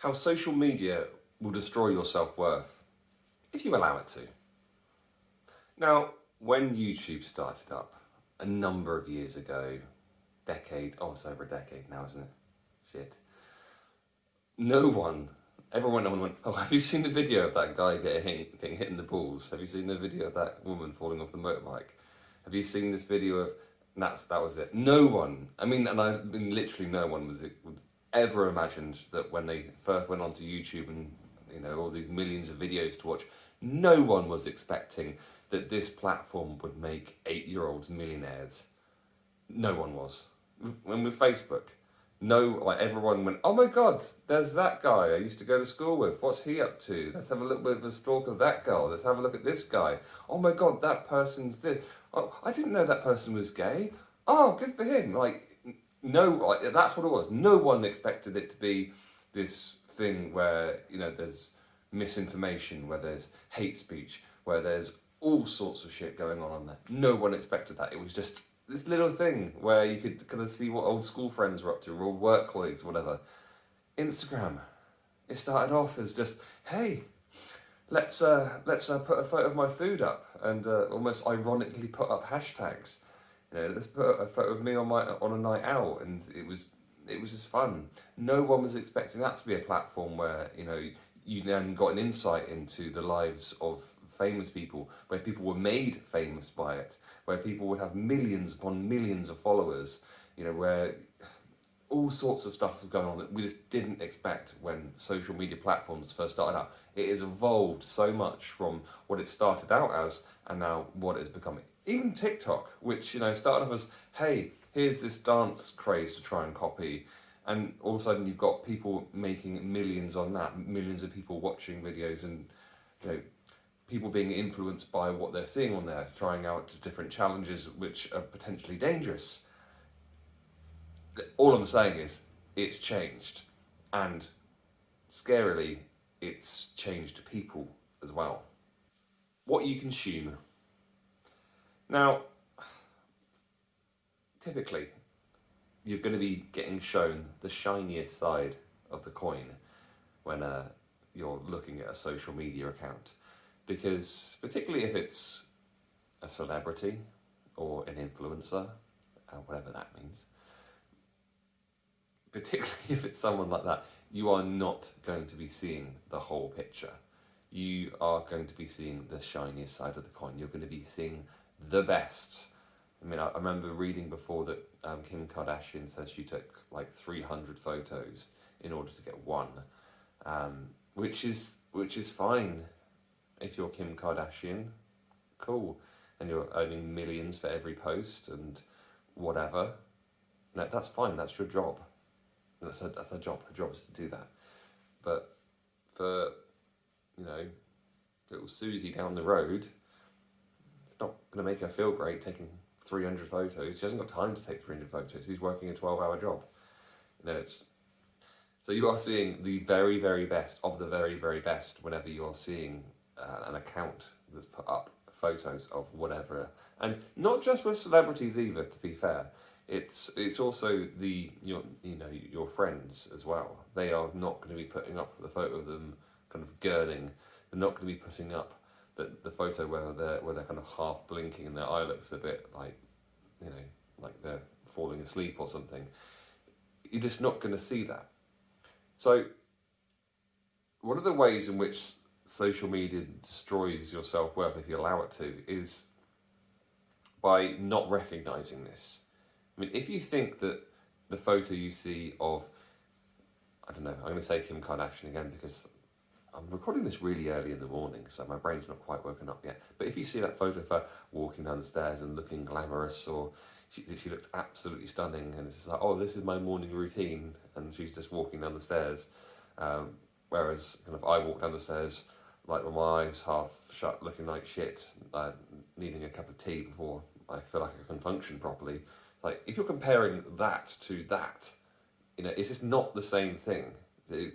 How social media will destroy your self-worth if you allow it to. Now, when YouTube started up a number of years ago, it's over a decade now, isn't it? Shit. Everyone went, oh, have you seen the video of that guy getting hit in the balls? Have you seen the video of that woman falling off the motorbike? Have you seen this video of, that was it. No one, literally no one would ever imagined that when they first went onto YouTube and, all these millions of videos to watch, no one was expecting that this platform would make 8-year-olds millionaires. No one was. When with Facebook, everyone went, oh my God, there's that guy I used to go to school with. What's he up to? Let's have a little bit of a stalk of that girl. Let's have a look at this guy. Oh my God, that person's this. Oh, I didn't know that person was gay. Oh, good for him. That's what it was. No one expected it to be this thing where, there's misinformation, where there's hate speech, where there's all sorts of shit going on there. No one expected that. It was just this little thing where you could kind of see what old school friends were up to, or work colleagues, whatever. Instagram. It started off as just, hey, let's put a photo of my food up, and almost ironically put up hashtags. Let's put a photo of me on a night out, and it was just fun. No one was expecting that to be a platform where you then got an insight into the lives of famous people, where people were made famous by it, where people would have millions upon millions of followers, where all sorts of stuff was going on that we just didn't expect when social media platforms first started out. It has evolved so much from what it started out as and now what it is becoming. Even TikTok, which started off as, hey, here's this dance craze to try and copy, and all of a sudden you've got people making millions on that, millions of people watching videos, and people being influenced by what they're seeing on there, trying out different challenges which are potentially dangerous. All I'm saying is, it's changed, and scarily, it's changed people as well. What you consume. Now, typically, you're going to be getting shown the shiniest side of the coin when you're looking at a social media account. Because particularly if it's a celebrity or an influencer, whatever that means, particularly if it's someone like that, you are not going to be seeing the whole picture. You are going to be seeing the shiniest side of the coin. You're going to be seeing the best. I remember reading before that Kim Kardashian says she took 300 photos in order to get one, which is fine. If you're Kim Kardashian, cool, and you're earning millions for every post and whatever, no, that's fine. That's your job. That's her job. Her job is to do that. But for little Susie down the road, it's not going to make her feel great taking 300 photos. She hasn't got time to take 300 photos. She's working a 12-hour job. So you are seeing the very, very best of the very, very best whenever you're seeing an account that's put up photos of whatever, and not just with celebrities either. To be fair, it's also your friends as well. They are not going to be putting up the photo of them kind of gurning. They're not going to be putting up the photo where they're kind of half blinking and their eye looks a bit like they're falling asleep or something. You're just not going to see that. So one of the ways in which social media destroys your self-worth, if you allow it to, is by not recognising this. If you think that the photo you see of, I don't know, I'm going to say Kim Kardashian again because I'm recording this really early in the morning, so my brain's not quite woken up yet. But if you see that photo of her walking down the stairs and looking glamorous, or she looks absolutely stunning, and it's just like, oh, this is my morning routine, and she's just walking down the stairs, whereas kind of I walk down the stairs with my eyes half shut, looking like shit, needing a cup of tea before I feel like I can function properly. If you're comparing that to that, it's just not the same thing.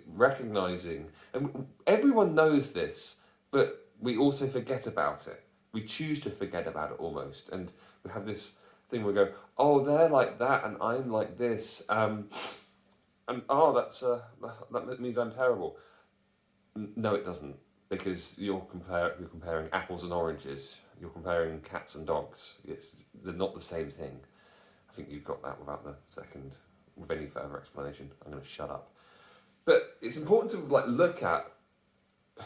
Recognising, and everyone knows this, but we also forget about it. We choose to forget about it almost, and we have this thing where we go, oh, they're like that and I'm like this. And oh, that means I'm terrible. No, it doesn't, because you're comparing apples and oranges. You're comparing cats and dogs. They're not the same thing. I think you've got that without the second, with any further explanation. I'm going to shut up. But it's important to like look at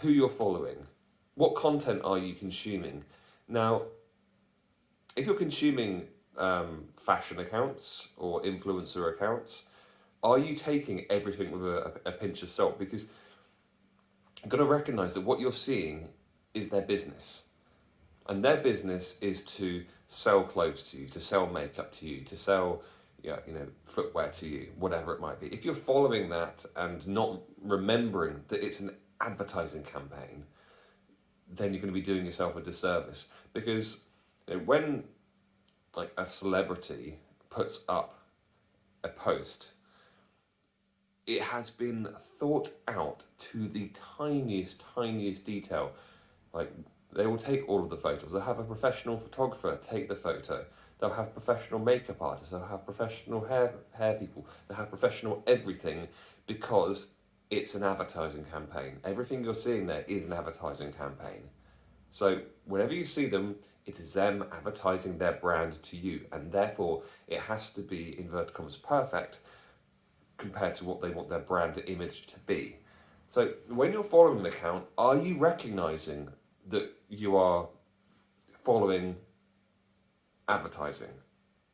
who you're following. What content are you consuming? Now, if you're consuming fashion accounts or influencer accounts, are you taking everything with a pinch of salt? Because you've got to recognize that what you're seeing is their business. And their business is to sell clothes to you, to sell makeup to you, to sell footwear to you, whatever it might be. If you're following that and not remembering that it's an advertising campaign, then you're going to be doing yourself a disservice. Because when like a celebrity puts up a post, it has been thought out to the tiniest detail. Like, they will take all of the photos. They'll have a professional photographer take the photo. They'll have professional makeup artists. They'll have professional hair people. They'll have professional everything, because it's an advertising campaign. Everything you're seeing there is an advertising campaign. So whenever you see them, it is them advertising their brand to you, and therefore it has to be, inverted commas, perfect compared to what they want their brand image to be. So when you're following an account, are you recognizing that you are following advertising?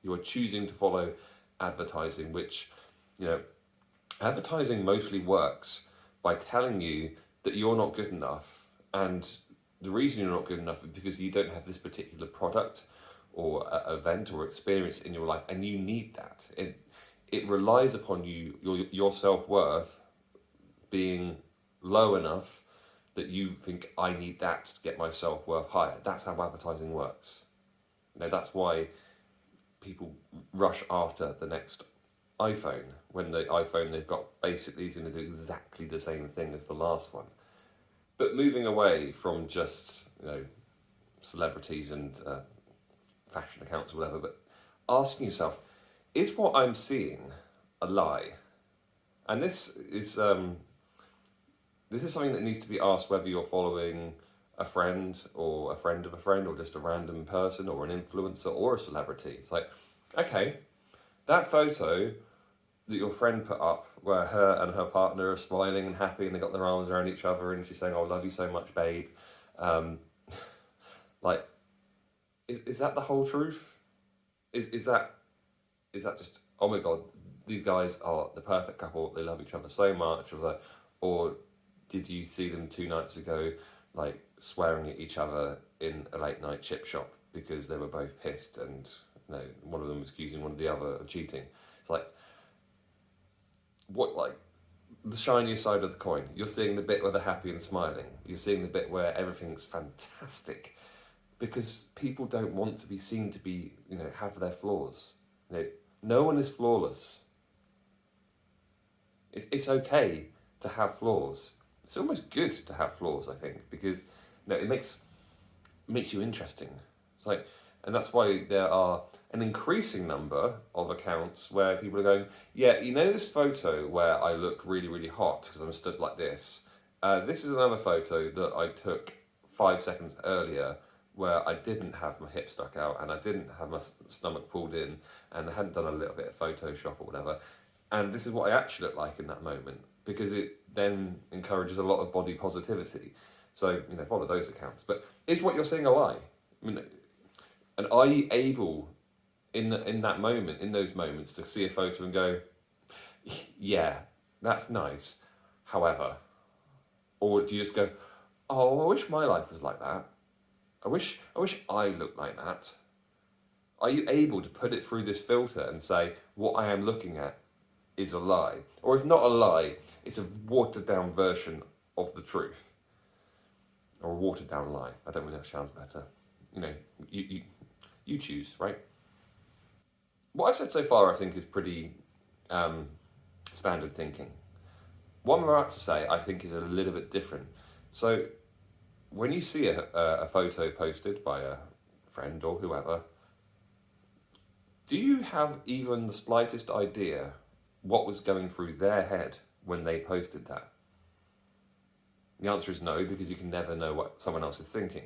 You are choosing to follow advertising, which, advertising mostly works by telling you that you're not good enough, and the reason you're not good enough is because you don't have this particular product or event or experience in your life, and you need that. It relies upon your self-worth being low enough that you think, I need that to get my self-worth higher. That's how advertising works. That's why people rush after the next iPhone, when the iPhone they've got basically is going to do exactly the same thing as the last one. But moving away from just celebrities and fashion accounts or whatever, but asking yourself, is what I'm seeing a lie? And this is something that needs to be asked, whether you're following a friend or a friend of a friend, or just a random person or an influencer or a celebrity. It's like, okay, that photo that your friend put up where her and her partner are smiling and happy and they got their arms around each other and she's saying, "Oh, I love you so much, babe." Like, is that the whole truth? Is that just, oh my God, these guys are the perfect couple, they love each other so much? Or did you see them 2 nights ago, like, swearing at each other in a late night chip shop because they were both pissed, and one of them was accusing one of the other of cheating? It's like, what, like, the shiniest side of the coin? You're seeing the bit where they're happy and smiling. You're seeing the bit where everything's fantastic, because people don't want to be seen to be, have their flaws. No one is flawless. It's okay to have flaws. It's almost good to have flaws, I think, because it makes you interesting. It's like, and that's why there are an increasing number of accounts where people are going, yeah, this photo where I look really, really hot because I'm stood like this. This is another photo that I took 5 seconds earlier where I didn't have my hip stuck out and I didn't have my stomach pulled in and I hadn't done a little bit of Photoshop or whatever. And this is what I actually look like in that moment, because it then encourages a lot of body positivity. So, follow those accounts. But is what you're seeing a lie? And are you able, in that moment, in those moments, to see a photo and go, yeah, that's nice, however? Or do you just go, oh, I wish my life was like that. I wish I looked like that. Are you able to put it through this filter and say, what I am looking at is a lie? Or if not a lie, it's a watered down version of the truth. Or a watered down lie. I don't know if that sounds better. You choose, right? What I've said so far, I think, is pretty standard thinking. What I'm about to say, I think, is a little bit different. So, when you see a photo posted by a friend or whoever, do you have even the slightest idea what was going through their head when they posted that? The answer is no, because you can never know what someone else is thinking.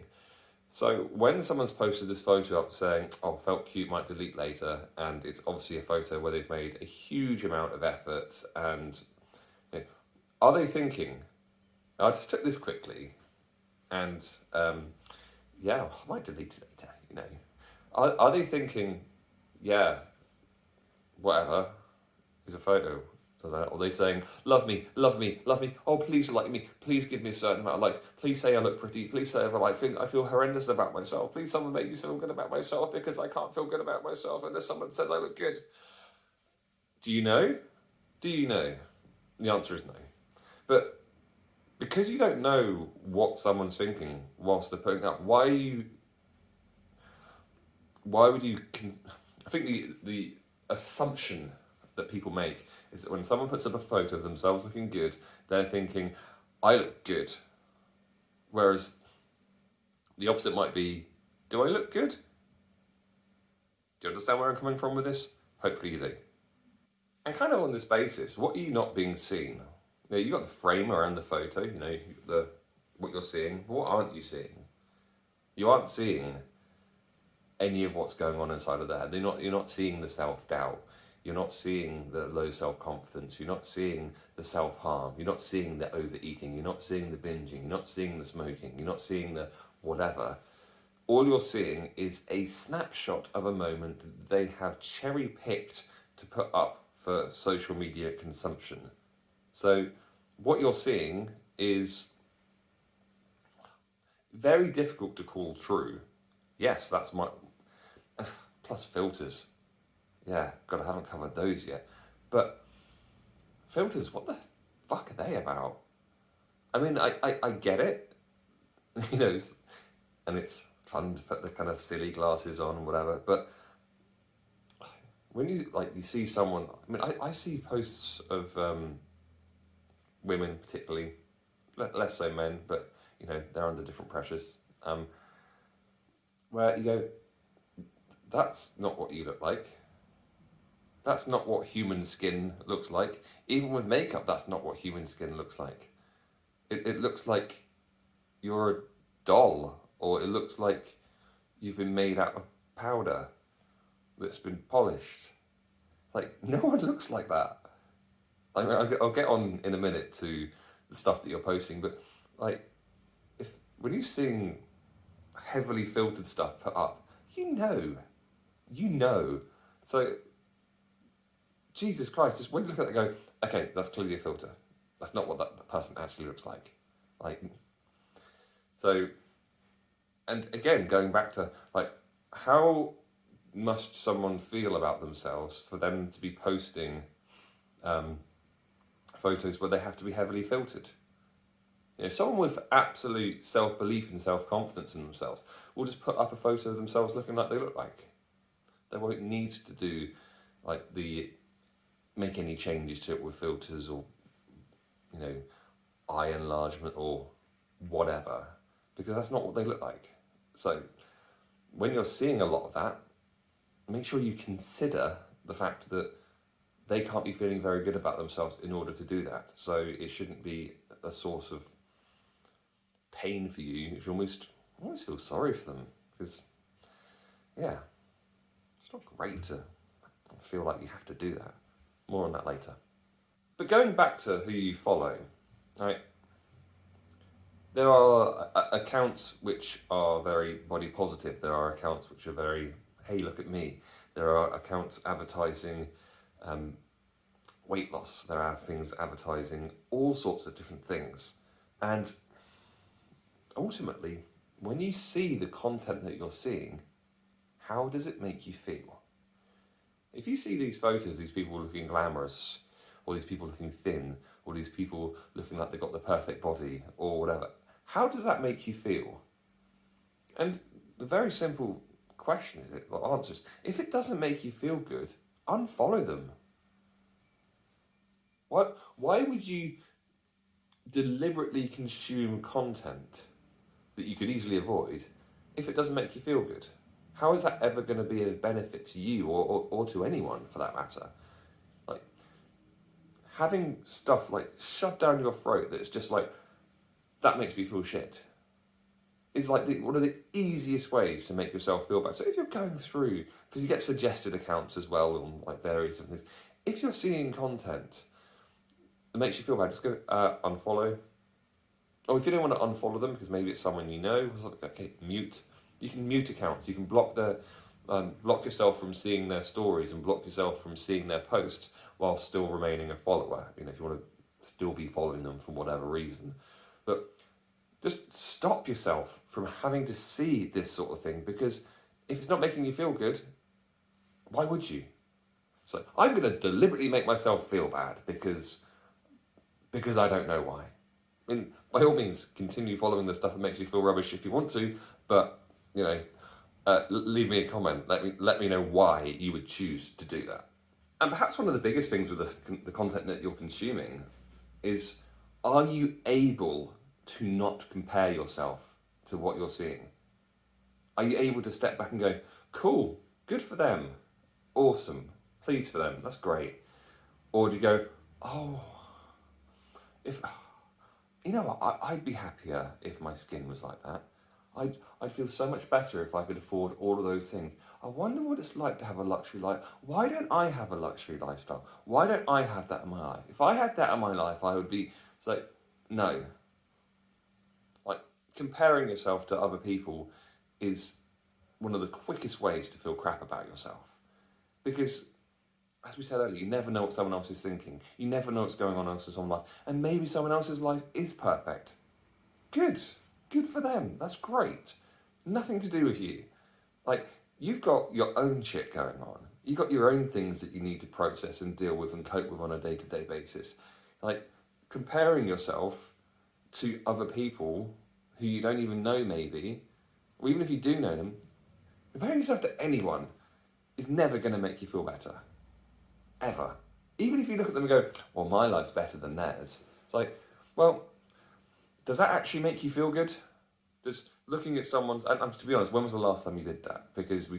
So when someone's posted this photo up saying, oh, felt cute, might delete later, and it's obviously a photo where they've made a huge amount of effort, and are they thinking, I just took this quickly, and yeah, I might delete it later, Are they thinking, yeah, whatever, it's a photo, doesn't matter. Or are they saying, love me, love me, love me, oh, please like me, please give me a certain amount of likes, please say I look pretty, please say I feel horrendous about myself, please someone make me feel good about myself because I can't feel good about myself unless someone says I look good. Do you know? Do you know? The answer is no. But because you don't know what someone's thinking whilst they're putting up, why would you? I think the assumption that people make is that when someone puts up a photo of themselves looking good, they're thinking, I look good. Whereas the opposite might be, do I look good? Do you understand where I'm coming from with this? Hopefully you do. And kind of on this basis, what are you not being seen? You got the frame around the photo, what you're seeing. What aren't you seeing? You aren't seeing any of what's going on inside of their head. You're not seeing the self-doubt. You're not seeing the low self-confidence. You're not seeing the self-harm. You're not seeing the overeating. You're not seeing the binging. You're not seeing the smoking. You're not seeing the whatever. All you're seeing is a snapshot of a moment that they have cherry-picked to put up for social media consumption. So what you're seeing is very difficult to call true. Yes, that's my... Plus filters. Yeah, God, I haven't covered those yet. But filters, what the fuck are they about? I mean, I get it, and it's fun to put the kind of silly glasses on and whatever, but when you see someone, I mean, I see posts of women particularly, less so men, but they're under different pressures, where you go, that's not what you look like. That's not what human skin looks like. Even with makeup, that's not what human skin looks like. It looks like you're a doll, or it looks like you've been made out of powder that's been polished. No one looks like that. I mean, I'll get on in a minute to the stuff that you're posting, but when you're seeing heavily filtered stuff put up, you know. So, Jesus Christ, just when you look at that and go, okay, that's clearly a filter. That's not what that person actually looks like. So, and again, going back to, how must someone feel about themselves for them to be posting photos where they have to be heavily filtered? Someone with absolute self-belief and self-confidence in themselves will just put up a photo of themselves looking like they look like. They won't need to do make any changes to it with filters or eye enlargement or whatever, because that's not what they look like. So when you're seeing a lot of that, make sure you consider the fact that they can't be feeling very good about themselves in order to do that. So it shouldn't be a source of pain for you. You should almost feel sorry for them, because it's not great to feel like you have to do that. More on that later. But going back to who you follow, right? There are accounts which are very body positive. There are accounts which are very, hey, look at me. There are accounts advertising weight loss. There are things advertising all sorts of different things. And ultimately, when you see the content that you're seeing, how does it make you feel? If you see these photos, these people looking glamorous, or these people looking thin, or these people looking like they've got the perfect body, or whatever, how does that make you feel? And the very simple question answer is, if it doesn't make you feel good, unfollow them. Why would you deliberately consume content that you could easily avoid if it doesn't make you feel good? How is that ever going to be of benefit to you or to anyone for that matter? having stuff like shoved down your throat that's just like, that makes me feel shit, is like one of the easiest ways to make yourself feel bad. So if you're going through, because you get suggested accounts as well on like various different things, if you're seeing content that makes you feel bad, just go unfollow. Or if you don't want to unfollow them because maybe it's someone you know, okay, mute. You can mute accounts. You can block block yourself from seeing their stories and block yourself from seeing their posts while still remaining a follower. You know, if you want to still be following them for whatever reason, but just stop yourself from having to see this sort of thing, because if it's not making you feel good, why would you? So I'm going to deliberately make myself feel bad because I don't know why. I mean, by all means, continue following the stuff that makes you feel rubbish if you want to, but, you know, leave me a comment. Let me know why you would choose to do that. And perhaps one of the biggest things with the content that you're consuming is, are you able to not compare yourself to what you're seeing? Are you able to step back and go, cool, good for them, awesome, pleased for them, that's great? Or do you go, oh, if... You know what, I'd be happier if my skin was like that. I'd feel so much better if I could afford all of those things. I wonder what it's like to have a luxury life. Why don't I have a luxury lifestyle? Why don't I have that in my life? If I had that in my life, I would be... It's like, no. Like, comparing yourself to other people is one of the quickest ways to feel crap about yourself. Because, as we said earlier, you never know what someone else is thinking. You never know what's going on in someone's life. And maybe someone else's life is perfect. Good. Good for them. That's great. Nothing to do with you. Like, you've got your own shit going on. You've got your own things that you need to process and deal with and cope with on a day-to-day basis. Like, comparing yourself to other people who you don't even know maybe, or even if you do know them, comparing yourself to anyone is never going to make you feel better. Ever. Even if you look at them and go, well, my life's better than theirs. It's like, well, does that actually make you feel good? Does looking at someone's, and to be honest, when was the last time you did that? Because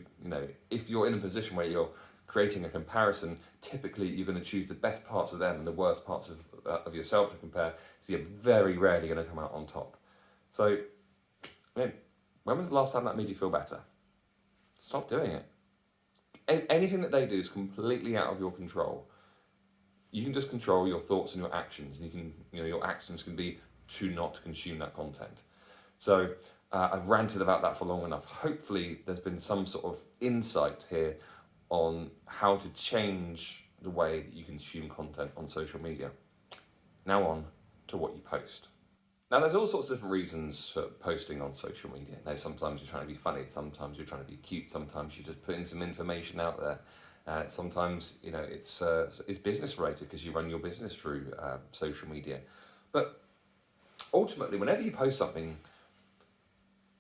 if you're in a position where you're creating a comparison, typically you're going to choose the best parts of them and the worst parts of yourself to compare. So you're very rarely going to come out on top. So, when was the last time that made you feel better? Stop doing it. Anything that they do is completely out of your control. You can just control your thoughts and your actions, and your actions can be to not consume that content. So I've ranted about that for long enough. Hopefully there's been some sort of insight here on how to change the way that you consume content on social media. Now on to what you post. Now, there's all sorts of different reasons for posting on social media. Now, sometimes you're trying to be funny, sometimes you're trying to be cute, sometimes you're just putting some information out there. Sometimes, it's business related because you run your business through social media. But ultimately, whenever you post something,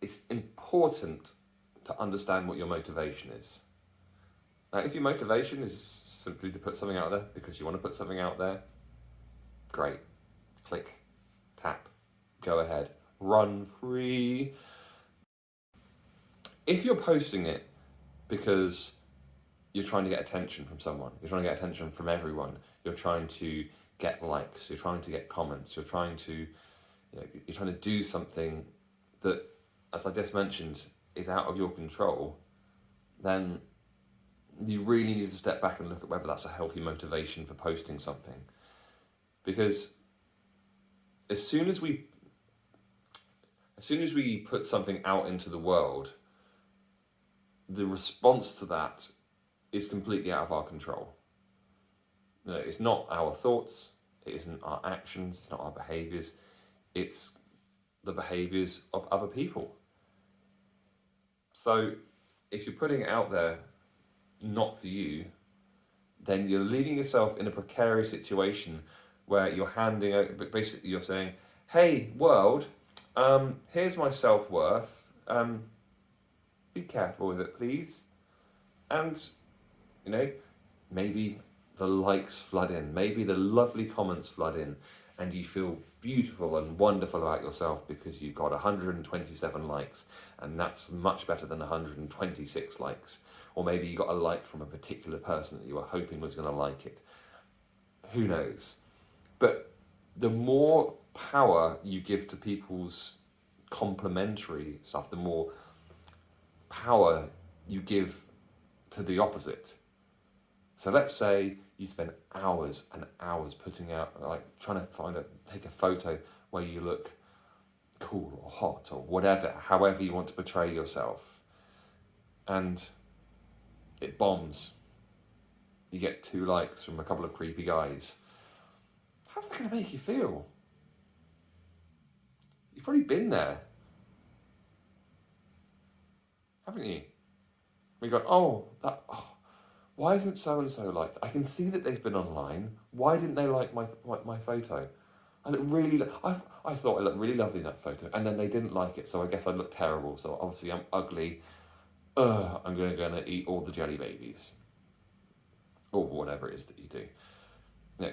it's important to understand what your motivation is. Now, if your motivation is simply to put something out there because you want to put something out there, great. Click, tap. Go ahead, run free. If you're posting it because you're trying to get attention from someone, you're trying to get attention from everyone, you're trying to get likes, you're trying to get comments, you're trying to do something that, as I just mentioned, is out of your control, then you really need to step back and look at whether that's a healthy motivation for posting something. Because as soon as we put something out into the world, the response to that is completely out of our control. It's not our thoughts, it isn't our actions, it's not our behaviours, it's the behaviours of other people. So if you're putting it out there not for you, then you're leaving yourself in a precarious situation where you're handing out, but basically you're saying, hey world, here's my self-worth, be careful with it please. And maybe the likes flood in, maybe the lovely comments flood in, and you feel beautiful and wonderful about yourself because you've got 127 likes, and that's much better than 126 likes. Or maybe you got a like from a particular person that you were hoping was going to like it. Who knows? But the more power you give to people's complementary stuff, the more power you give to the opposite. So let's say you spend hours and hours putting out, like trying to take a photo where you look cool or hot or whatever, however you want to portray yourself, and it bombs. You get 2 likes from a couple of creepy guys. How's that going to make you feel? You've probably been there, haven't you? We go, why isn't so and so liked? I can see that they've been online. Why didn't they like my photo? I look really. I thought I looked really lovely in that photo, and then they didn't like it. So I guess I look terrible. So obviously I'm ugly. I'm gonna eat all the jelly babies, or whatever it is that you do. Yeah.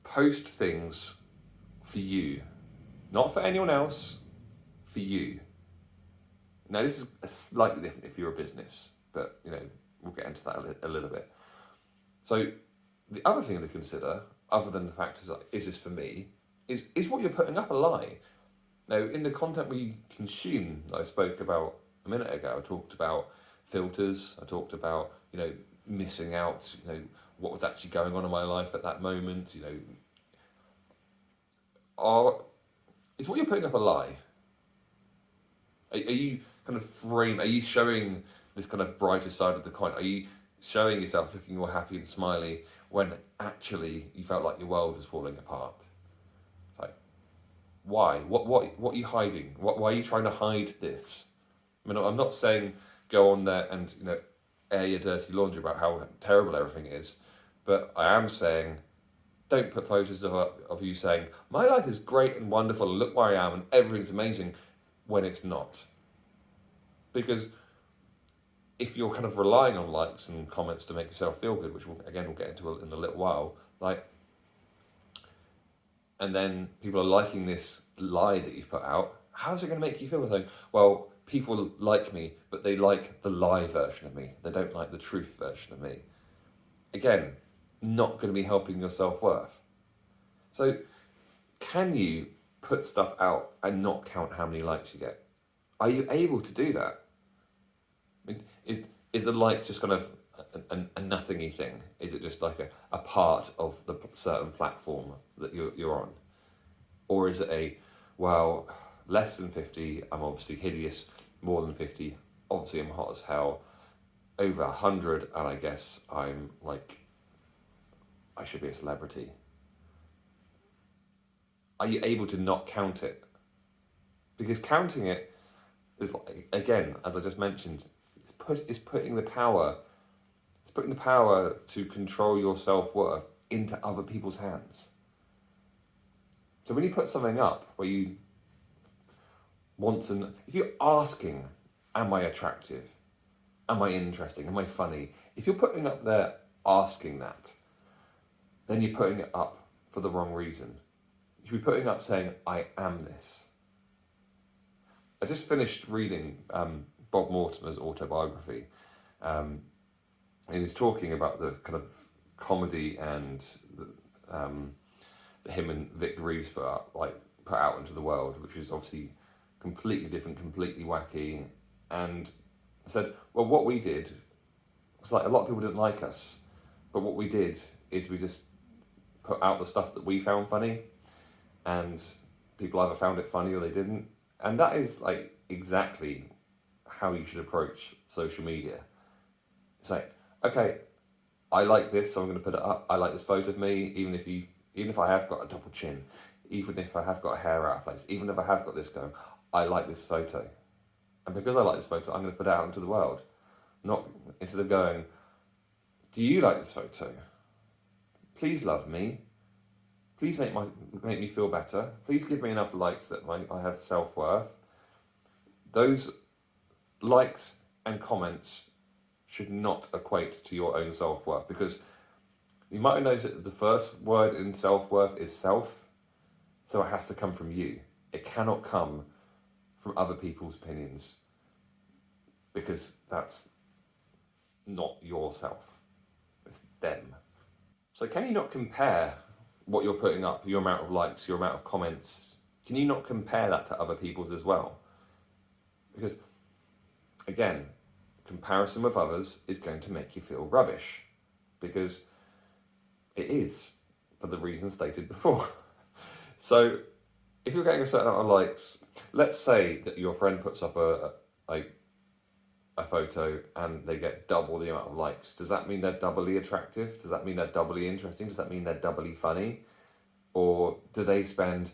Post things for you, not for anyone else. For you. Now this is slightly different if you're a business, but we'll get into that a little bit. So the other thing to consider, other than the fact is this for me, is what you're putting up a lie. Now in the content we consume, that I spoke about a minute ago, I talked about filters, I talked about, missing out, what was actually going on in my life at that moment, is what you're putting up a lie? Are you kind of are you showing this kind of brighter side of the coin? Are you showing yourself looking all happy and smiley when actually you felt like your world was falling apart? It's like, why? What are you hiding? Why are you trying to hide this? I mean, I'm not saying go on there and air your dirty laundry about how terrible everything is, but I am saying don't put photos of you saying my life is great and wonderful and look where I am and everything's amazing when it's not. Because if you're kind of relying on likes and comments to make yourself feel good, which we'll get into in a little while, and then people are liking this lie that you've put out, how's it going to make you feel? Like, well, people like me, but they like the lie version of me. They don't like the truth version of me. Again, not going to be helping your self-worth. So can you put stuff out and not count how many likes you get? Are you able to do that? I mean, is the likes just kind of a nothingy thing? Is it just like a part of the certain platform that you're on? Or is it less than 50, I'm obviously hideous, more than 50, obviously I'm hot as hell, over 100, and I guess I'm like, I should be a celebrity. Are you able to not count it? Because counting it is, again, as I just mentioned, it's putting the power to control your self-worth into other people's hands. So when you put something up where you if you're asking, am I attractive? Am I interesting? Am I funny? If you're putting up there asking that, then you're putting it up for the wrong reason. You should be putting up saying, I am this. I just finished reading Bob Mortimer's autobiography. And he's talking about the kind of comedy and the him and Vic Reeves put out into the world, which is obviously completely different, completely wacky. And I said, well, what we did was a lot of people didn't like us, but what we did is we just put out the stuff that we found funny, and people either found it funny or they didn't. And that is exactly how you should approach social media. It's okay, I like this, so I'm going to put it up. I like this photo of me, even if I have got a double chin, even if I have got hair out of place, even if I have got this going, I like this photo. And because I like this photo, I'm going to put it out into the world. Not instead of going, do you like this photo? Please love me. Please make me feel better. Please give me enough likes that I have self-worth. Those likes and comments should not equate to your own self-worth, because you might have noticed that the first word in self-worth is self, so it has to come from you. It cannot come from other people's opinions, because that's not yourself. It's them. So can you not compare what you're putting up, your amount of likes, your amount of comments, can you not compare that to other people's as well? Because, again, comparison with others is going to make you feel rubbish, because it is, for the reasons stated before. So if you're getting a certain amount of likes, let's say that your friend puts up a photo and they get double the amount of likes. Does that mean they're doubly attractive? Does that mean they're doubly interesting? Does that mean they're doubly funny? Or do they spend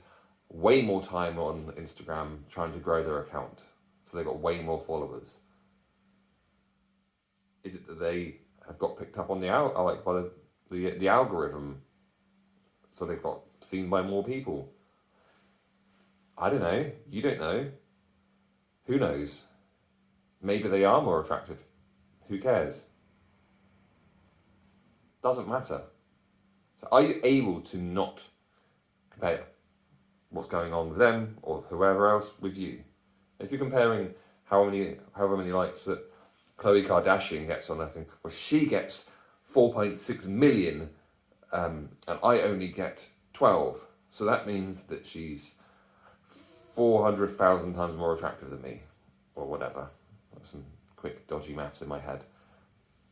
way more time on Instagram trying to grow their account, so they've got way more followers? Is it that they have got picked up on by the algorithm, so they've got seen by more people? I don't know. You don't know. Who knows? Maybe they are more attractive. Who cares? Doesn't matter. So are you able to not compare what's going on with them or whoever else with you? If you're comparing however many likes that Khloe Kardashian gets on nothing, well, she gets 4.6 million, and I only get 12. So that means that she's 400,000 times more attractive than me, or whatever. Some quick dodgy maths in my head.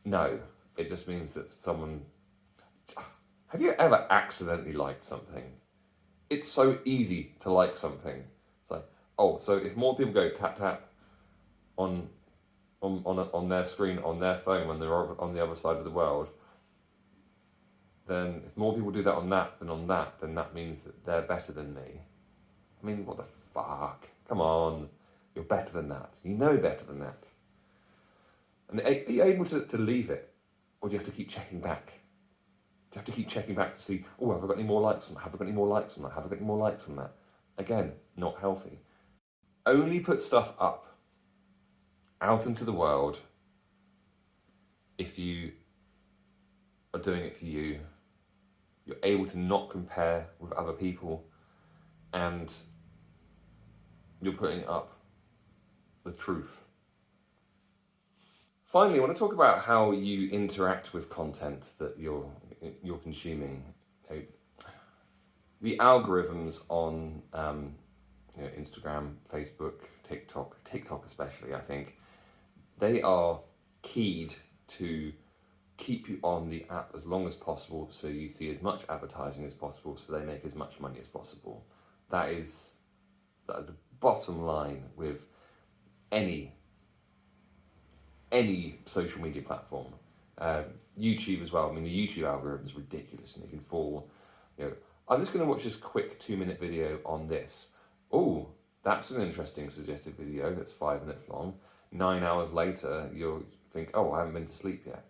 No, it just means that someone... Have you ever accidentally liked something? It's so easy to like something. It's like, oh, so if more people go tap tap on their screen, on their phone when they're on the other side of the world, then if more people do that on that than on that, then that means that they're better than me. I mean, what the fuck? Come on. You're better than that. You know better than that. And are you able to leave it? Or do you have to keep checking back? Do you have to keep checking back to see, oh, have I got any more likes on that? Have I got any more likes on that? Have I got any more likes on that? Again, not healthy. Only put stuff up out into the world if you are doing it for you. You're able to not compare with other people, and you're putting up the truth. Finally, I want to talk about how you interact with content that you're consuming. Okay. The algorithms on Instagram, Facebook, TikTok especially, I think, they are keyed to keep you on the app as long as possible, so you see as much advertising as possible, so they make as much money as possible. That is the bottom line with any social media platform. YouTube as well. I mean, the YouTube algorithm is ridiculous, and you can fall. I'm just going to watch this quick 2-minute video on this. Oh, that's an interesting suggested video. That's 5 minutes long. 9 hours later, you'll think, oh, I haven't been to sleep yet.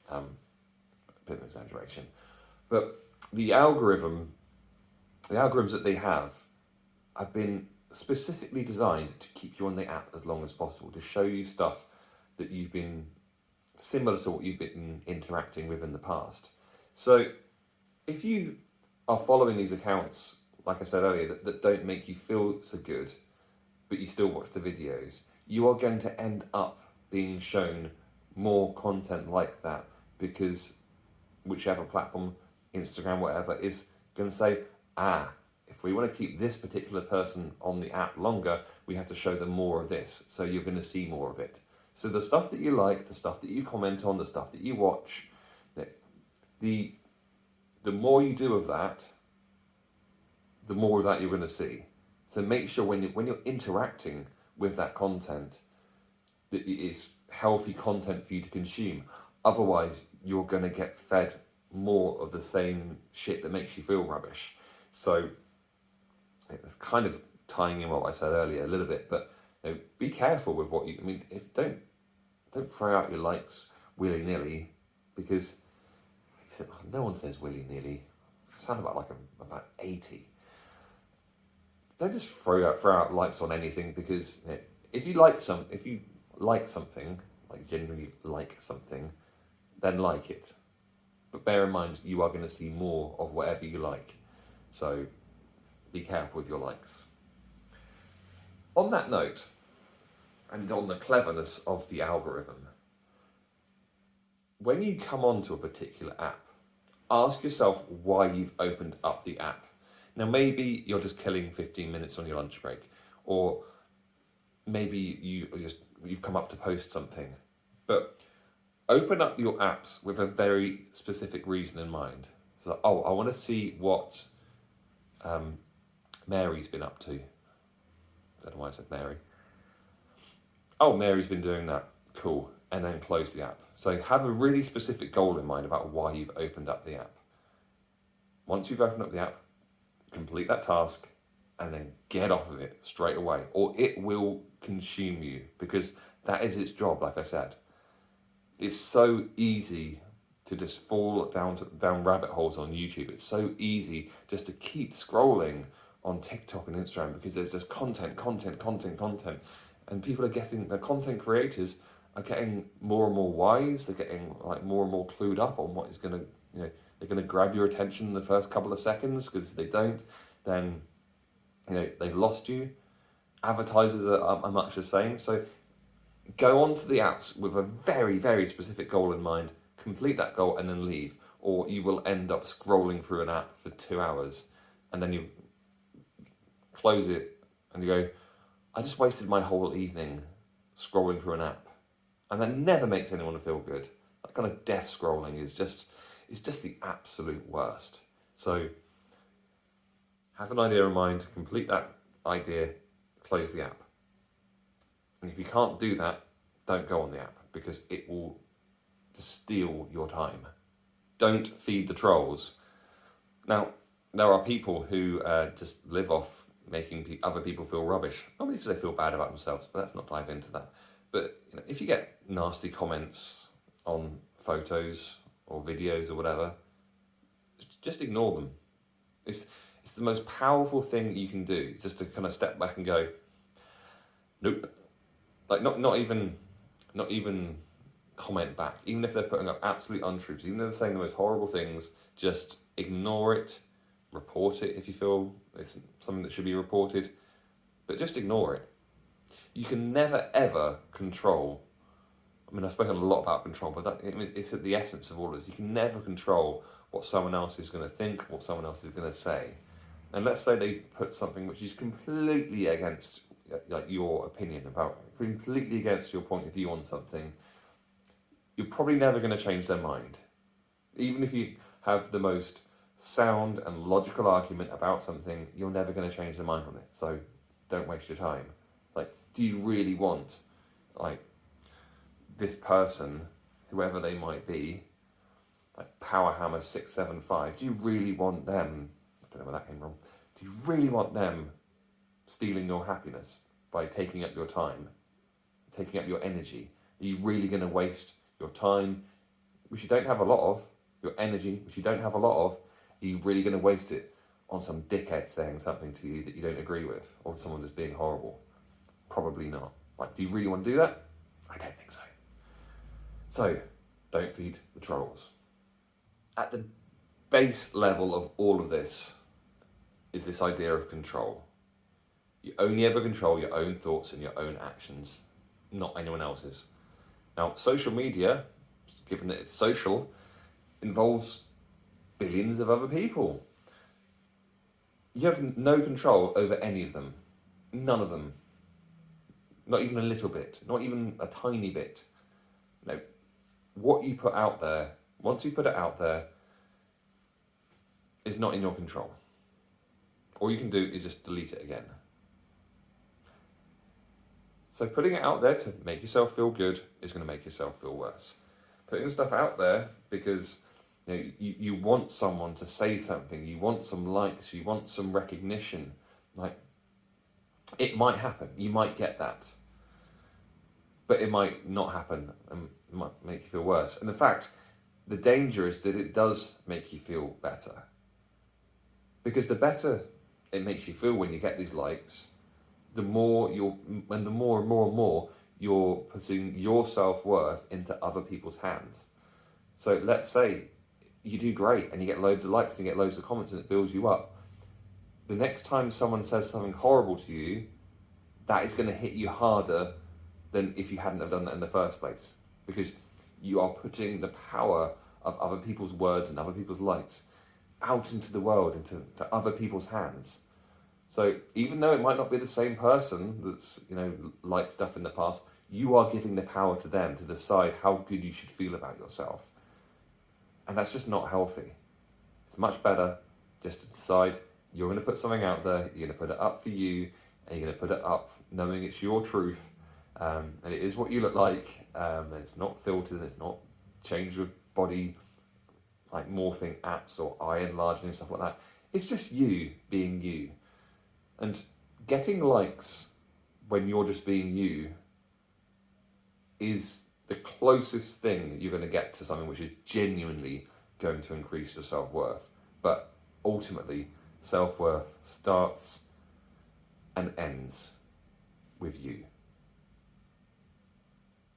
A bit of exaggeration, but the algorithms that they have been specifically designed to keep you on the app as long as possible, to show you stuff that you've been similar to what you've been interacting with in the past. So if you are following these accounts, like I said earlier, that don't make you feel so good, but you still watch the videos, you are going to end up being shown more content like that, because whichever platform, Instagram, whatever, is going to say, if we want to keep this particular person on the app longer, we have to show them more of this. So you're going to see more of it. So the stuff that you like, the stuff that you comment on, the stuff that you watch, the more you do of that, the more of that you're going to see. So make sure when you're interacting with that content, that it is healthy content for you to consume. Otherwise, you're going to get fed more of the same shit that makes you feel rubbish. So it's kind of tying in what I said earlier a little bit, but be careful with what you. I mean, don't throw out your likes willy nilly, because no one says willy nilly. I sound about 80. Don't just throw out likes on anything, because if you like something, like genuinely like something, then like it. But bear in mind, you are going to see more of whatever you like. So be careful with your likes. On that note, and on the cleverness of the algorithm, when you come onto a particular app, ask yourself why you've opened up the app. Now, maybe you're just killing 15 minutes on your lunch break, or maybe you've come up to post something, but open up your apps with a very specific reason in mind. So, I want to see what Mary's been up to. I don't know why I said Mary. Oh, Mary's been doing that. Cool. And then close the app. So have a really specific goal in mind about why you've opened up the app. Once you've opened up the app, complete that task and then get off of it straight away, or it will consume you, because that is its job, like I said. It's so easy to just fall down rabbit holes on YouTube. It's so easy just to keep scrolling on TikTok and Instagram because there's just content. And people are getting, the content creators are getting more and more wise. They're getting like more and more clued up on what is going to, they're going to grab your attention in the first couple of seconds, because if they don't, then, they've lost you. Advertisers are much the same. So go onto the apps with a very, very specific goal in mind, complete that goal and then leave, or you will end up scrolling through an app for 2 hours and then you close it and you go, I just wasted my whole evening scrolling through an app. And that never makes anyone feel good. That kind of death scrolling is just the absolute worst. So have an idea in mind, complete that idea, close the app. And if you can't do that, don't go on the app, because it will steal your time. Don't feed the trolls. Now, there are people who just live off making other people feel rubbish. Not because they feel bad about themselves, but let's not dive into that. But if you get nasty comments on photos or videos or whatever, just ignore them. It's the most powerful thing you can do, just to kind of step back and go, nope. Like not even comment back, even if they're putting up absolute untruths, even if they're saying the most horrible things, just ignore it, report it if you feel it's something that should be reported, but just ignore it. You can never ever control. I mean, I've spoken a lot about control, but it's at the essence of all of this. You can never control what someone else is going to think, what someone else is going to say. And let's say they put something which is completely against your opinion, completely against your point of view on something. You're probably never going to change their mind. Even if you have the most sound and logical argument about something, you're never going to change their mind on it. So don't waste your time. Do you really want, this person, whoever they might be, Powerhammer 675, do you really want them, I don't know where that came from, do you really want them stealing your happiness by taking up your time, taking up your energy? Are you really going to waste your time, which you don't have a lot of, your energy, which you don't have a lot of? Are you really going to waste it on some dickhead saying something to you that you don't agree with, or someone just being horrible? Probably not. Do you really want to do that? I don't think so. So, don't feed the trolls. At the base level of all of this is this idea of control. You only ever control your own thoughts and your own actions, not anyone else's. Now, social media, given that it's social, involves billions of other people. You have no control over any of them. None of them. Not even a little bit. Not even a tiny bit. No. What you put out there, once you put it out there, is not in your control. All you can do is just delete it again. So putting it out there to make yourself feel good is going to make yourself feel worse. Putting stuff out there because you want someone to say something, you want some likes, you want some recognition. It might happen, you might get that. But it might not happen and it might make you feel worse. And in fact, the danger is that it does make you feel better. Because the better it makes you feel when you get these likes, the more and more you're putting your self-worth into other people's hands. So let's say you do great and you get loads of likes and you get loads of comments and it builds you up. The next time someone says something horrible to you, that is going to hit you harder than if you hadn't have done that in the first place. Because you are putting the power of other people's words and other people's likes out into the world, into other people's hands. So even though it might not be the same person that's, liked stuff in the past, you are giving the power to them to decide how good you should feel about yourself. And that's just not healthy. It's much better just to decide you're going to put something out there, you're going to put it up for you, and you're going to put it up knowing it's your truth, and it is what you look like, and it's not filtered, it's not changed with body like morphing apps or eye enlarging and stuff like that. It's just you being you. And getting likes when you're just being you is the closest thing that you're going to get to something which is genuinely going to increase your self-worth. But ultimately, self-worth starts and ends with you.